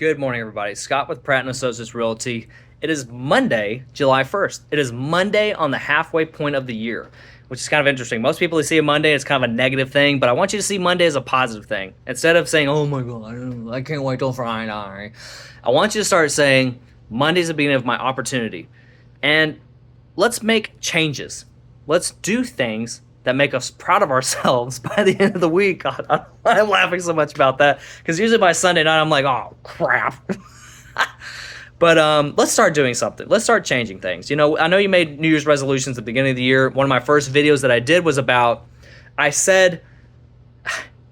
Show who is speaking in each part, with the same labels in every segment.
Speaker 1: Good morning, everybody. Scott with Pratt& Associates Realty. It is Monday, July 1st. It is Monday on the halfway point of the year, which is kind of interesting. Most people who see a Monday, it's kind of a negative thing, but I want you to see Monday as a positive thing. Instead of saying, oh my God, I can't wait till Friday, I want you to start saying, Monday's the beginning of my opportunity. And let's make changes. Let's do things that make us proud of ourselves by the end of the week. God, I'm laughing so much about that because usually by Sunday night I'm like, oh crap. But let's start doing something. Let's start changing things. You know, I know you made New Year's resolutions at the beginning of the year. One of my first videos that I did was about, I said,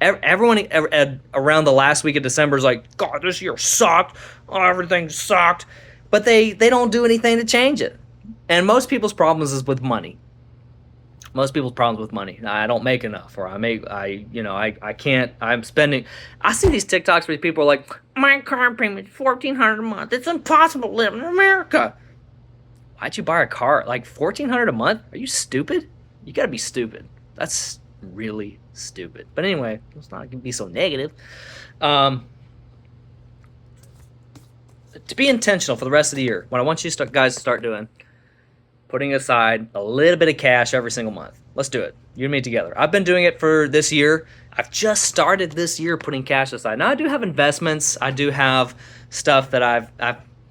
Speaker 1: everyone around the last week of December is like, God, this year sucked. Oh, everything sucked. But they don't do anything to change it. And most people's problems is with money. Most people's problems with money. I don't make enough, or I can't. I'm spending. I see these TikToks where people are like, my car payment's $1,400 a month. It's impossible to live in America. Why'd you buy a car like $1,400 a month? Are you stupid? You gotta be stupid. That's really stupid. But anyway, let's not be so negative. To be intentional for the rest of the year, what I want you guys to start doing, putting aside a little bit of cash every single month. Let's do it. You and me together. I've been doing it for this year. I've just started this year putting cash aside. Now I do have investments. I do have stuff that I've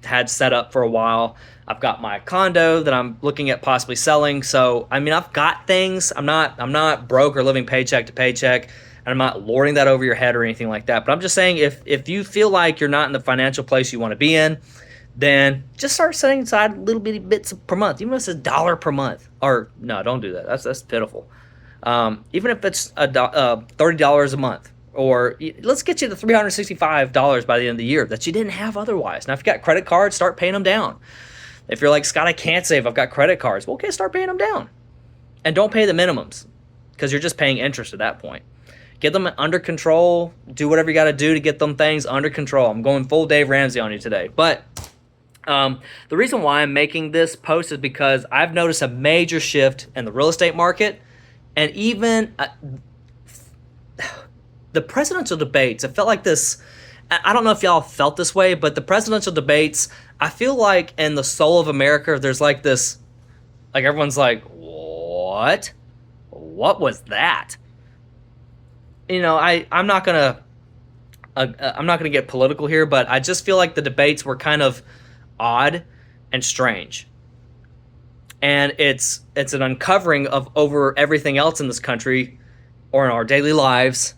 Speaker 1: had set up for a while. I've got my condo that I'm looking at possibly selling. So I mean, I've got things. I'm not broke or living paycheck to paycheck, and I'm not lording that over your head or anything like that. But I'm just saying, if you feel like you're not in the financial place you want to be in, then just start setting aside little bitty bits per month. Even if it's $1 per month, or no, don't do that. That's pitiful. Even if it's $30 a month, or let's get you to $365 by the end of the year that you didn't have otherwise. Now, if you got credit cards, start paying them down. If you're like, Scott, I can't save, I've got credit cards. Well, okay, start paying them down, and don't pay the minimums because you're just paying interest at that point. Get them under control. Do whatever you got to do to get them things under control. I'm going full Dave Ramsey on you today, but. The reason why I'm making this post is because I've noticed a major shift in the real estate market, and even the presidential debates. I felt like this. I don't know if y'all felt this way, but the presidential debates, I feel like in the soul of America, there's like this, like everyone's like, what? What was that? You know, I'm not gonna get political here, but I just feel like the debates were kind of odd and strange, and it's an uncovering of over everything else in this country, or in our daily lives,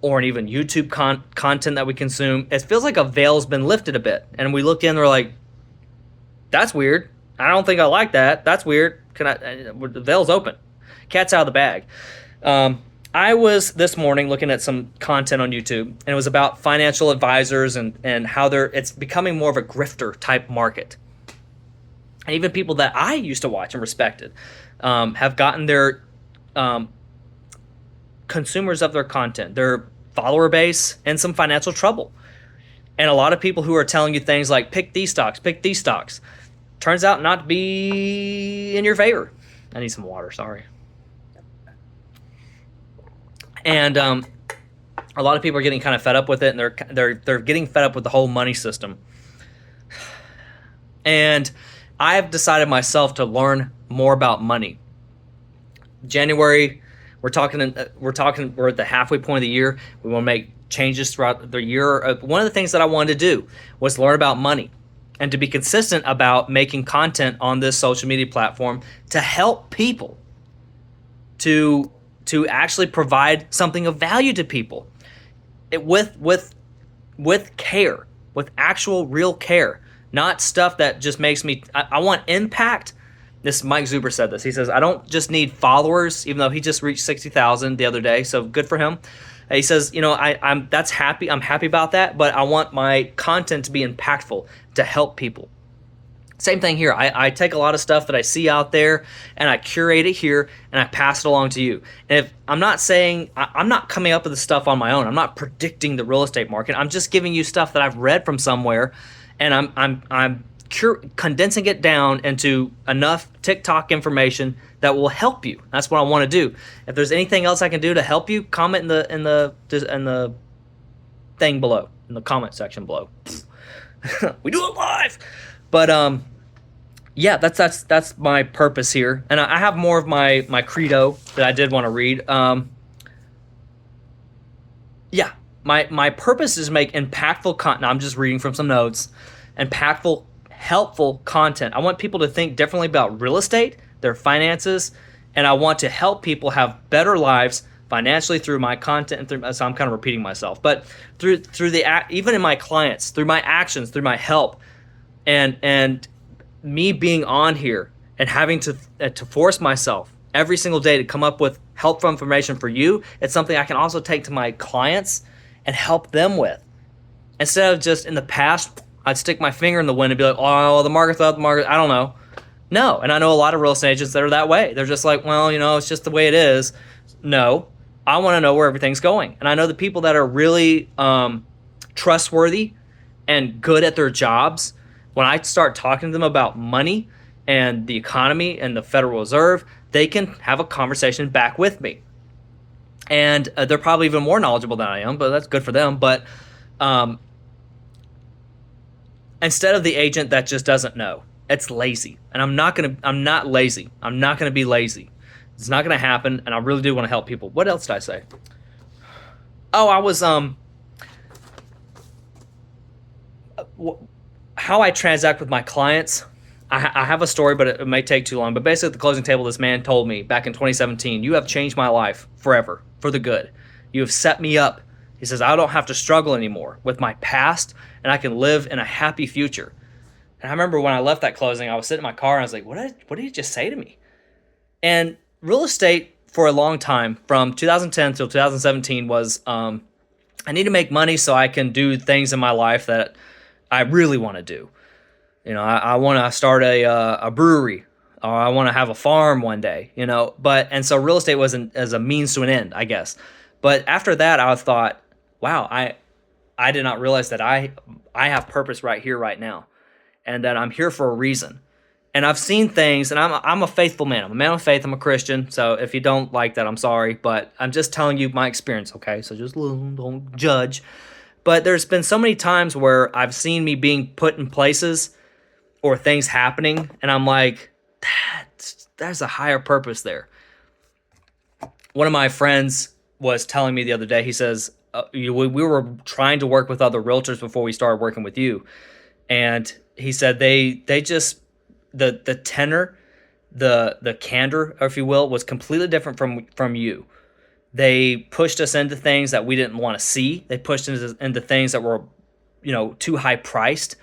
Speaker 1: or in even YouTube content that we consume. It feels like a veil's been lifted a bit, and we look in and we're like, that's weird. I don't think I like that. That's weird. The veil's open. Cat's out of the bag. I was this morning looking at some content on YouTube, and it was about financial advisors and how it's becoming more of a grifter type market. And even people that I used to watch and respected have gotten their consumers of their content, their follower base, in some financial trouble. And a lot of people who are telling you things like, pick these stocks, turns out not to be in your favor. I need some water, sorry. And a lot of people are getting kind of fed up with it, and they're getting fed up with the whole money system. And I've decided myself to learn more about money. January, we're at the halfway point of the year. We want to make changes throughout the year. One of the things that I wanted to do was learn about money and to be consistent about making content on this social media platform to help people to actually provide something of value to people, with care, with actual real care, not stuff that just makes me. I want impact. This Mike Zuber said this. He says, I don't just need followers, even though he just reached 60,000 the other day, so good for him. He says, I'm happy about that, but I want my content to be impactful, to help people. Same thing here. I take a lot of stuff that I see out there, and I curate it here, and I pass it along to you. And if I'm not saying, I'm not coming up with the stuff on my own. I'm not predicting the real estate market. I'm just giving you stuff that I've read from somewhere, and I'm condensing it down into enough TikTok information that will help you. That's what I want to do. If there's anything else I can do to help you, comment in the thing below, in the comment section below. We do it live. But yeah, that's my purpose here, and I have more of my credo that I did want to read. Yeah, my purpose is make impactful content. I'm just reading from some notes. Impactful, helpful content. I want people to think differently about real estate, their finances, and I want to help people have better lives financially through my content. And through, so I'm kind of repeating myself, but through the even in my clients, through my actions, through my help, and me being on here and having to force myself every single day to come up with helpful information for you. It's something I can also take to my clients and help them with. Instead of just in the past, I'd stick my finger in the wind and be like, oh, the market's up, the market, I don't know. No, and I know a lot of real estate agents that are that way. They're just like, well, it's just the way it is. No, I want to know where everything's going. And I know the people that are really trustworthy and good at their jobs, when I start talking to them about money and the economy and the Federal Reserve, they can have a conversation back with me. And they're probably even more knowledgeable than I am, but that's good for them. But instead of the agent that just doesn't know, it's lazy. And I'm not lazy. I'm not going to be lazy. It's not going to happen. And I really do want to help people. What else did I say? Oh, I was, how I transact with my clients. I have a story, but it may take too long. But basically, at the closing table, this man told me back in 2017, you have changed my life forever, for the good. You have set me up. He says, I don't have to struggle anymore with my past, and I can live in a happy future. And I remember when I left that closing, I was sitting in my car, and I was like, what did he just say to me? And real estate for a long time, from 2010 till 2017, was I need to make money so I can do things in my life that I really want to do. I want to start a brewery, or I want to have a farm one day, and so real estate wasn't as a means to an end, I guess. But after that, I thought, wow, I did not realize that I have purpose right here, right now, and that I'm here for a reason. And I've seen things, and I'm a faithful man. I'm a man of faith. I'm a Christian. So if you don't like that, I'm sorry, but I'm just telling you my experience, okay? So just don't judge. But there's been so many times where I've seen me being put in places or things happening, and I'm like, there's a higher purpose there. One of my friends was telling me the other day, he says, we were trying to work with other realtors before we started working with you. And he said they just, the tenor, the candor, if you will, was completely different from you. They pushed us into things that we didn't want to see. They pushed us into things that were, too high priced.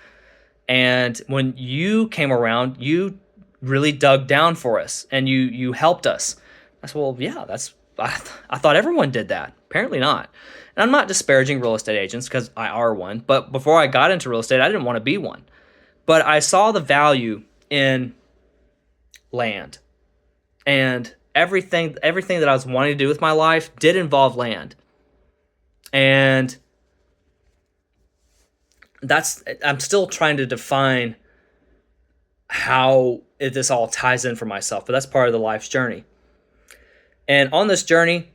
Speaker 1: And when you came around, you really dug down for us, and you helped us. I said, well, yeah, I thought everyone did that. Apparently not. And I'm not disparaging real estate agents, because I are one. But before I got into real estate, I didn't want to be one. But I saw the value in land, and everything that I was wanting to do with my life did involve land. And I'm still trying to define how this all ties in for myself, but that's part of the life's journey. And on this journey,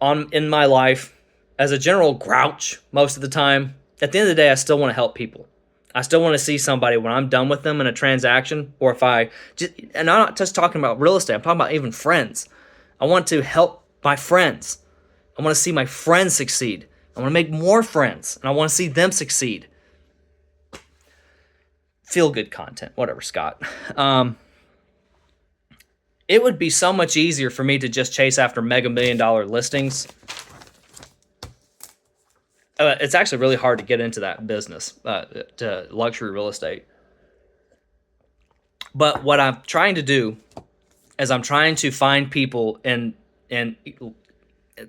Speaker 1: in my life, as a general grouch most of the time, at the end of the day, I still want to help people. I still want to see somebody when I'm done with them in a transaction, or and I'm not just talking about real estate, I'm talking about even friends. I want to help my friends. I want to see my friends succeed. I want to make more friends, and I want to see them succeed. Feel good content, whatever, Scott. It would be so much easier for me to just chase after mega $1 million listings. It's actually really hard to get into that business, to luxury real estate. But what I'm trying to do is I'm trying to find people, and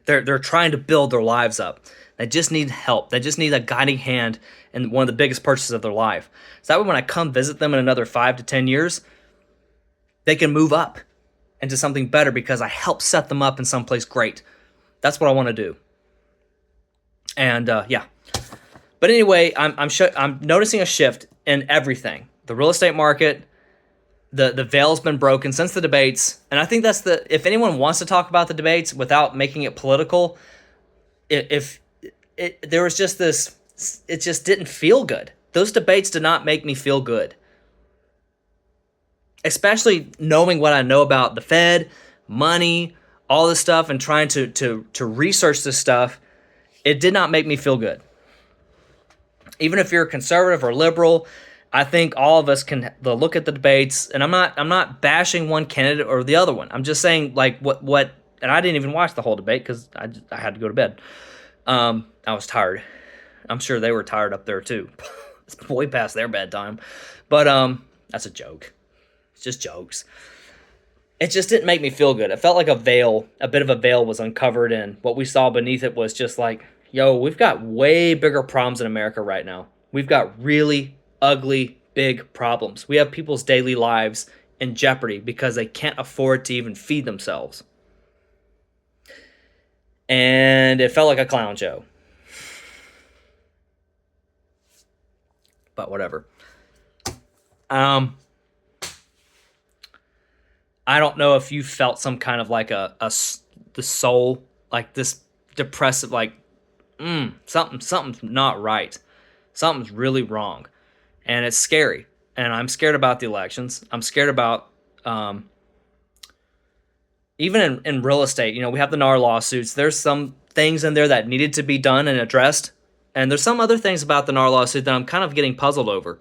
Speaker 1: they're trying to build their lives up. They just need help. They just need a guiding hand in one of the biggest purchases of their life. So that way when I come visit them in another 5 to 10 years, they can move up into something better because I helped set them up in someplace great. That's what I want to do. And yeah. But anyway, I'm noticing a shift in everything. The real estate market, the veil's been broken since the debates. And I think that's if anyone wants to talk about the debates without making it political, there was just this, it just didn't feel good. Those debates did not make me feel good. Especially knowing what I know about the Fed, money, all this stuff, and trying to research this stuff, it did not make me feel good. Even if you're conservative or liberal, I think all of us can look at the debates, and I'm not bashing one candidate or the other one. I'm just saying like what, and I didn't even watch the whole debate because I had to go to bed. I was tired. I'm sure they were tired up there too. It's way past their bedtime, but that's a joke. It's just jokes. It just didn't make me feel good. It felt like a bit of a veil was uncovered, and what we saw beneath it was just like, yo, we've got way bigger problems in America right now. We've got really ugly, big problems. We have people's daily lives in jeopardy because they can't afford to even feed themselves. And it felt like a clown show. But whatever. I don't know if you felt some kind of like the soul, like this depressive, like, something's not right. Something's really wrong. And it's scary. And I'm scared about the elections. I'm scared about, even in real estate, we have the NAR lawsuits. There's some things in there that needed to be done and addressed. And there's some other things about the NAR lawsuit that I'm kind of getting puzzled over.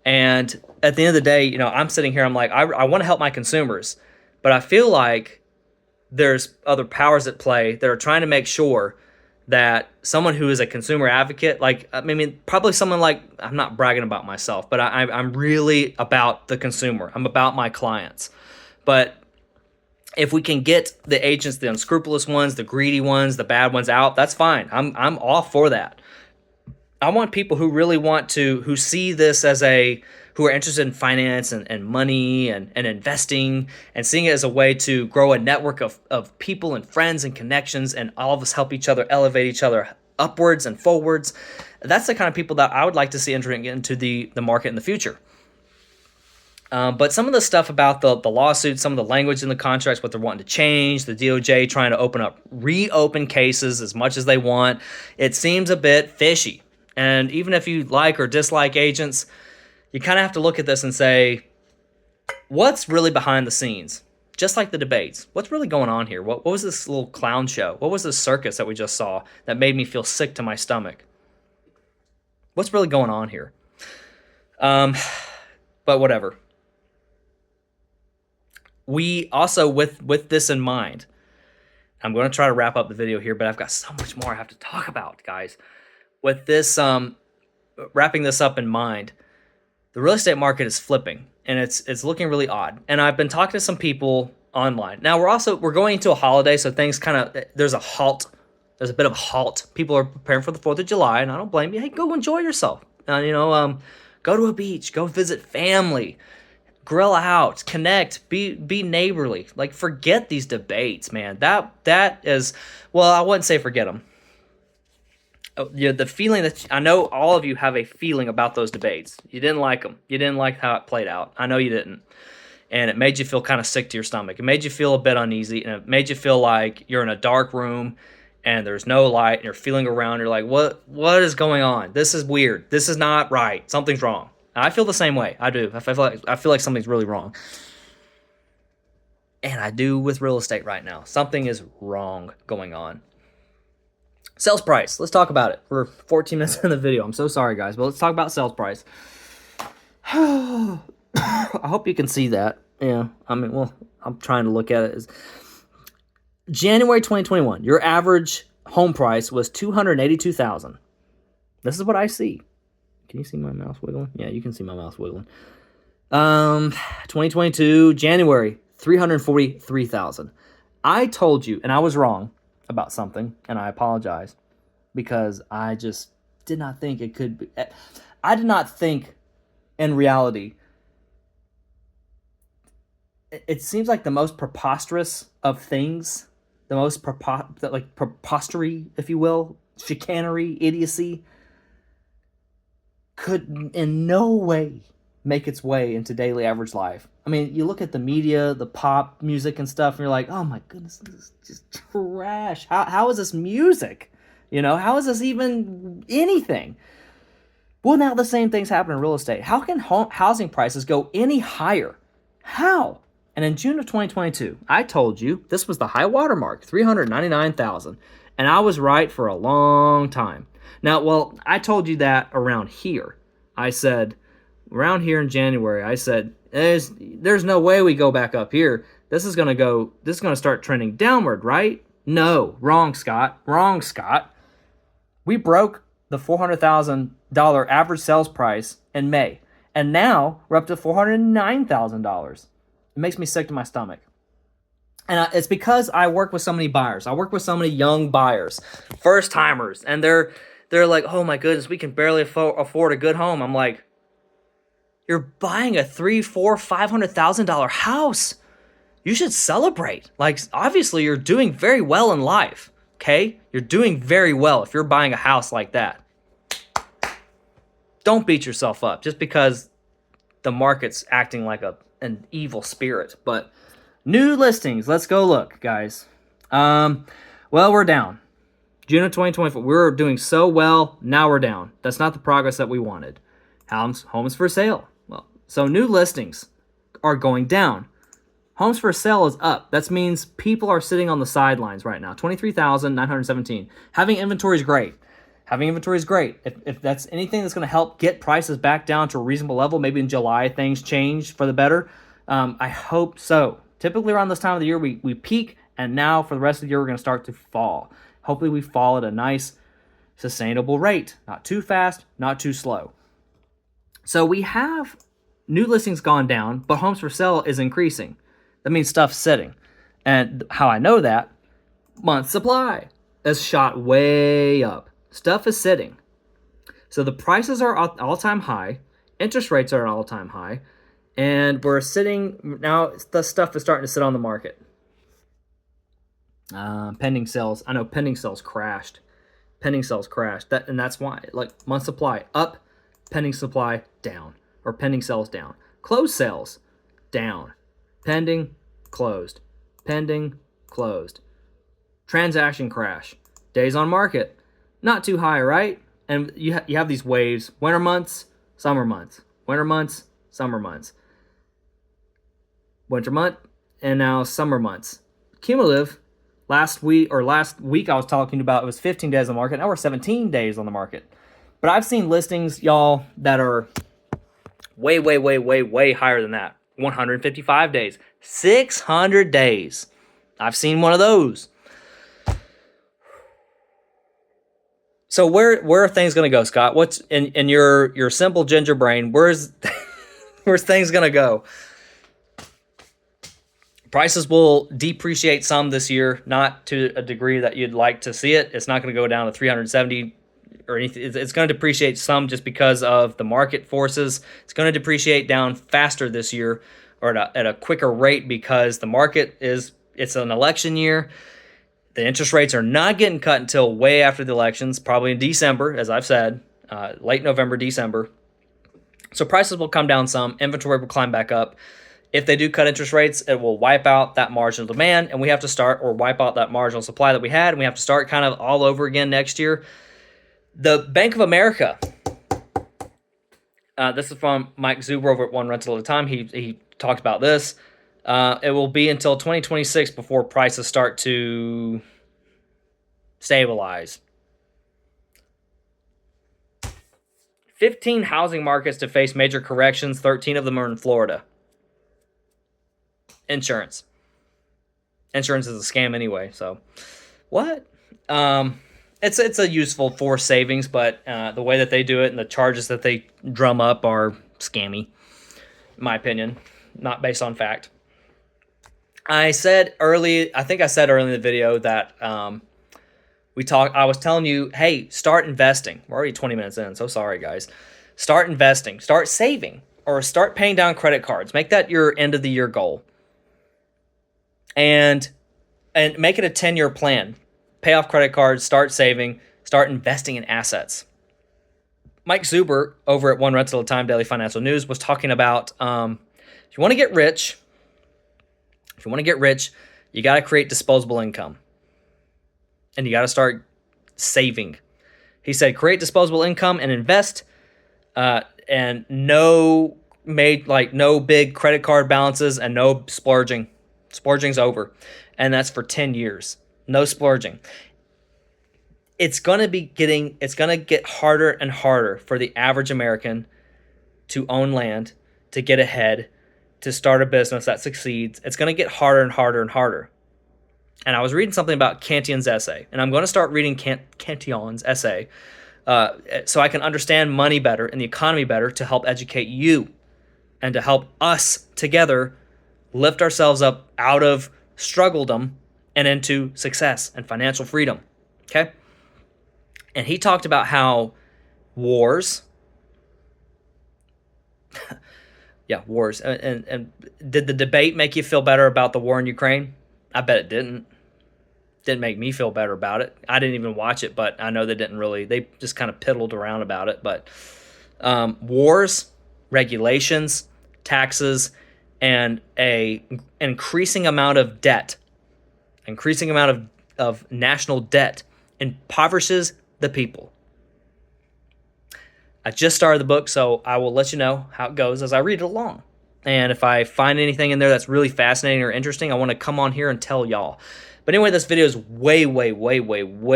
Speaker 1: And at the end of the day, I'm sitting here, I'm like, I want to help my consumers, but I feel like there's other powers at play that are trying to make sure that someone who is a consumer advocate, like, I mean, probably someone like, I'm not bragging about myself, but I'm really about the consumer. I'm about my clients. But if we can get the agents, the unscrupulous ones, the greedy ones, the bad ones out, that's fine. I'm all for that. I want people who really who see this who are interested in finance and money and investing and seeing it as a way to grow a network of people and friends and connections, and all of us help each other, elevate each other upwards and forwards. That's the kind of people that I would like to see entering into the market in the future. But some of the stuff about the lawsuits, some of the language in the contracts, what they're wanting to change, the DOJ trying to reopen cases as much as they want, it seems a bit fishy. And even if you like or dislike agents, you kind of have to look at this and say, what's really behind the scenes? Just like the debates. What's really going on here? What was this little clown show? What was this circus that we just saw that made me feel sick to my stomach? What's really going on here? But whatever. We also, with this in mind, I'm going to try to wrap up the video here, but I've got so much more I have to talk about, guys. With this, wrapping this up in mind, the real estate market is flipping, and it's looking really odd. And I've been talking to some people online. Now we're going into a holiday, so things there's a halt. There's a bit of a halt. People are preparing for the 4th of July, and I don't blame you. Hey, go enjoy yourself. Go to a beach, go visit family, grill out, connect, be neighborly. Like, forget these debates, man. That is, well, I wouldn't say forget them. The feeling that I know all of you have a feeling about those debates. You didn't like them. You didn't like how it played out. I know you didn't. And it made you feel kind of sick to your stomach. It made you feel a bit uneasy, and it made you feel like you're in a dark room and there's no light, and you're feeling around. You're like, what is going on? This is weird. This is not right. Something's wrong. And I feel the same way. I do. I feel like something's really wrong. And I do with real estate right now. Something is wrong going on. Sales price. Let's talk about it. We're 14 minutes in the video. I'm so sorry, guys, but let's talk about sales price. I hope you can see that. Yeah, I mean, well, I'm trying to look at it. January 2021, your average home price was $282,000. This is what I see. Can you see my mouse wiggling? Yeah, you can see my mouse wiggling. 2022, January, $343,000. I told you, and I was wrong about something, and I apologize, because I just did not think it could be. I did not think, in reality, it seems like the most preposterous of things, the most prepostery, if you will, chicanery, idiocy, could in no way make its way into daily average life. I mean, you look at the media, the pop music and stuff, and you're like, oh my goodness, this is just trash. How is this music? How is this even anything? Well, now the same thing's happening in real estate. How can housing prices go any higher? How? And in June of 2022, I told you this was the high water mark, 399,000. And I was right for a long time. Now, well, I told you that around here. I said, around here in January, I said, there's no way we go back up here. This is going to start trending downward, right? No, wrong, Scott. Wrong, Scott. We broke the $400,000 average sales price in May. And now we're up to $409,000. It makes me sick to my stomach. And it's because I work with so many buyers. I work with so many young buyers, first timers, and they're like, oh my goodness, we can barely afford a good home. I'm like, you're buying a $500,000 house. You should celebrate. Like, obviously, you're doing very well in life. Okay, you're doing very well if you're buying a house like that. Don't beat yourself up just because the market's acting like an evil spirit. But new listings, let's go look, guys. Well, we're down. June of 2024, we were doing so well. Now we're down. That's not the progress that we wanted. Homes for sale. Well, so new listings are going down. Homes for sale is up. That means people are sitting on the sidelines right now. 23,917. Having inventory is great. Having inventory is great. If that's anything that's going to help get prices back down to a reasonable level, maybe in July things change for the better. I hope so. Typically around this time of the year, we peak, and now for the rest of the year, we're going to start to fall. Hopefully we fall at a nice, sustainable rate. Not too fast, not too slow. So we have new listings gone down, but homes for sale is increasing. That means stuff's sitting. And how I know that, month supply has shot way up. Stuff is sitting. So the prices are all-time high. Interest rates are at all-time high. And we're sitting, now the stuff is starting to sit on the market. Pending sales. I know pending sales crashed. Pending sales crashed. And that's why. Like, month supply up, pending supply down. Or pending sales down. Closed sales down. Pending, closed. Pending, closed. Transaction crash. Days on market. Not too high, right? And you have these waves. Winter months, summer months. Winter months, summer months. Winter month, and now summer months. Cumulative, last week I was talking about, it was 15 days on the market. Now we're 17 days on the market. But I've seen listings, y'all, that are way, way, way, way, way higher than that. 155 days. 600 days. I've seen one of those. So where are things going to go, Scott? What's in your simple ginger brain? Where's things going to go? Prices will depreciate some this year, not to a degree that you'd like to see it. It's not going to go down to 370 or anything. It's going to depreciate some just because of the market forces. It's going to depreciate down faster this year, or at a quicker rate, because the market it's an election year. The interest rates are not getting cut until way after the elections, probably in December, as I've said, late November, December. So prices will come down some. Inventory will climb back up. If they do cut interest rates, it will wipe out that marginal demand, and we have to start, or wipe out that marginal supply that we had, and we have to start kind of all over again next year. The Bank of America, this is from Mike Zuber over at One Rental at a Time. He talked about this. It will be until 2026 before prices start to stabilize. 15 housing markets to face major corrections. 13 of them are in Florida. Insurance. Insurance is a scam anyway, so what? It's a useful forced savings, but the way that they do it and the charges that they drum up are scammy, in my opinion, not based on fact. I think I said early in the video that I was telling you, hey, start investing. We're already 20 minutes in, so sorry, guys. Start investing. Start saving. Or start paying down credit cards. Make that your end-of-the-year goal. And make it a 10-year plan. Pay off credit cards, start saving, start investing in assets. Mike Zuber over at One Rental at a Time Daily Financial News was talking about if you want to get rich, you got to create disposable income. And you got to start saving. He said, create disposable income and invest And no no big credit card balances and no splurging. Splurging's over, and that's for 10 years. No splurging. It's gonna get harder and harder for the average American to own land, to get ahead, to start a business that succeeds. It's gonna get harder and harder and harder. And I was reading something about Cantion's essay, and I'm going to start reading Cantion's essay so I can understand money better and the economy better to help educate you and to help us together lift ourselves up out of struggledom and into success and financial freedom. Okay? And he talked about how wars, wars, and did the debate make you feel better about the war in Ukraine? I bet it didn't. Didn't make me feel better about it. I didn't even watch it, but I know they didn't really. They just kind of piddled around about it. But wars, regulations, taxes, and a increasing amount of debt, increasing amount of national debt impoverishes the people. I just started the book, so I will let you know how it goes as I read it along. And if I find anything in there that's really fascinating or interesting, I want to come on here and tell y'all. But anyway, this video is way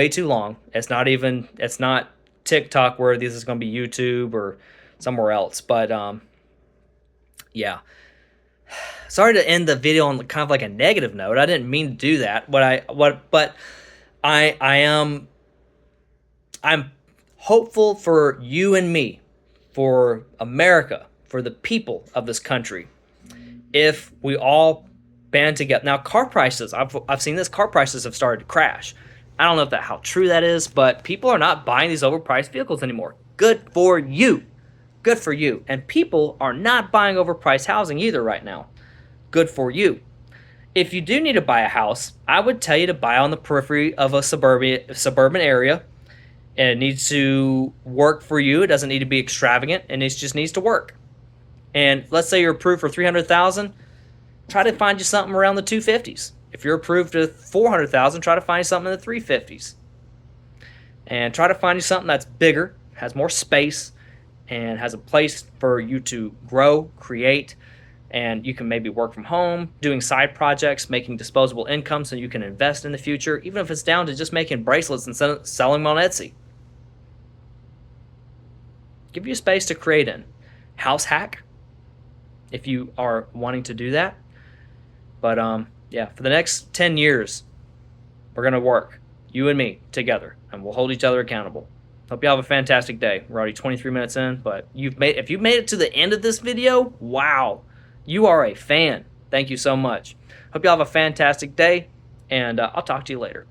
Speaker 1: too long. It's not TikTok where this is going to be YouTube or somewhere else. But yeah. Sorry to end the video on kind of like a negative note. I didn't mean to do that. I'm hopeful for you and me, for America, for the people of this country, if we all band together. Now, car prices, I've seen this, car prices have started to crash. I don't know how true that is, but people are not buying these overpriced vehicles anymore. Good for you. Good for you. And people are not buying overpriced housing either right now. Good for you. If you do need to buy a house, I would tell you to buy on the periphery of a suburban area. And it needs to work for you. It doesn't need to be extravagant, and it just needs to work. And let's say you're approved for $300,000, try to find you something around the 250s. If you're approved to $400,000, try to find you something in the 350s. And try to find you something that's bigger, has more space, and has a place for you to grow, create, and you can maybe work from home, doing side projects, making disposable income so you can invest in the future, even if it's down to just making bracelets and selling them on Etsy. Give you a space to create in. House hack, if you are wanting to do that. But yeah, for the next 10 years, we're going to work, you and me, together, and we'll hold each other accountable. Hope you have a fantastic day. We're already 23 minutes in, but if you've made it to the end of this video, wow, you are a fan. Thank you so much. Hope you have a fantastic day, and I'll talk to you later.